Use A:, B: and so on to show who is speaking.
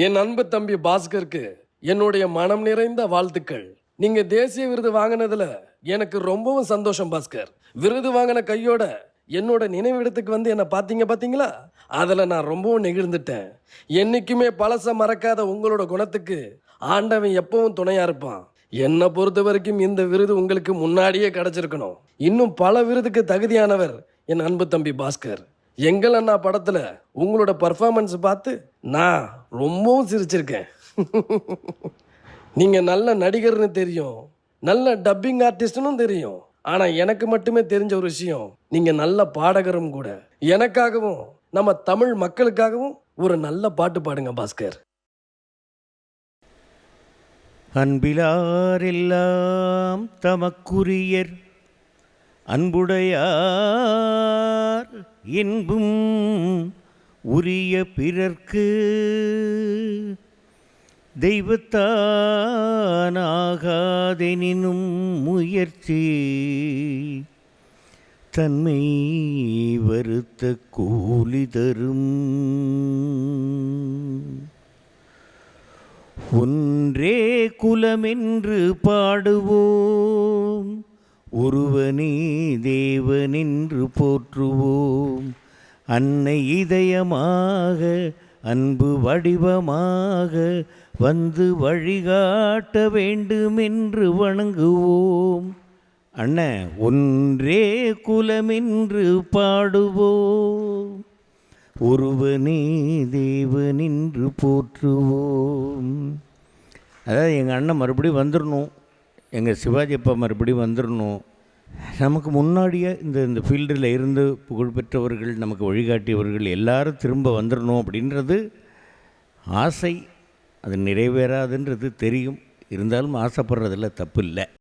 A: என் அன்பு தம்பி பாஸ்கருக்கு என்னுடைய மனம் நிறைந்த வாழ்த்துக்கள். நீங்க தேசிய விருது வாங்கினதுல எனக்கு ரொம்பவும் சந்தோஷம் பாஸ்கர். விருது வாங்கின கையோட என்னோட நினைவிடத்துக்கு வந்து என்ன பார்த்தீங்க பார்த்தீங்களா, அதில் நான் ரொம்பவும் நெகிழ்ந்துட்டேன். என்னைக்குமே பழச மறக்காத உங்களோட குணத்துக்கு ஆண்டவன் எப்பவும் துணையா இருப்பான். என்னை பொறுத்த வரைக்கும் இந்த விருது உங்களுக்கு முன்னாடியே கிடைச்சிருக்கணும். இன்னும் பல விருதுக்கு தகுதியானவர் என் அன்பு தம்பி பாஸ்கர். எங்கள் அண்ணா படத்தில் உங்களோட பர்ஃபார்மன்ஸ் பார்த்து நான் ரொம்பவும் சிரிச்சிருக்கேன். நீங்கள் நல்ல நடிகர்னு தெரியும், நல்ல டப்பிங் ஆர்டிஸ்ட்னும் தெரியும். ஆனால் எனக்கு மட்டுமே தெரிஞ்ச ஒரு விஷயம், நீங்கள் நல்ல பாடகரும் கூட. எனக்காகவும் நம்ம தமிழ் மக்களுக்காகவும் ஒரு நல்ல பாட்டு பாடுங்க பாஸ்கர்.
B: அன்பிலாரெல்லாம் தமக்குரியர் அன்புடையார் என்பும் உரிய பிறர்க்கு தெய்வத்தானாகாதெனினும் முயற்சி தன்மை வருத்த கூலி தரும். ஒன்றே குலமென்று பாடுவோம், ஒருவனே தேவனென்று போற்றுவோம். அன்னை இதயமாக அன்பு வடிவமாக வந்து வழிகாட்ட வேண்டுமென்று வணங்குவோம். அண்ணன் ஒன்றே குலமென்று பாடுவோம், ஒருவனே தேவனென்று போற்றுவோம். அதாவது எங்கள் அண்ணன் மறுபடியும் வந்துடணும், எங்கள் சிவாஜி அப்பா மறுபடியும் வந்துடணும். நமக்கு முன்னாடியே இந்த ஃபீல்டில் இருந்து புகழ்பெற்றவர்கள், நமக்கு வழிகாட்டியவர்கள் எல்லாரும் திரும்ப வந்துடணும் அப்படின்றது ஆசை. அது நிறைவேறாதுன்றது தெரியும். இருந்தாலும் ஆசைப்படுறதில் தப்பு இல்லை.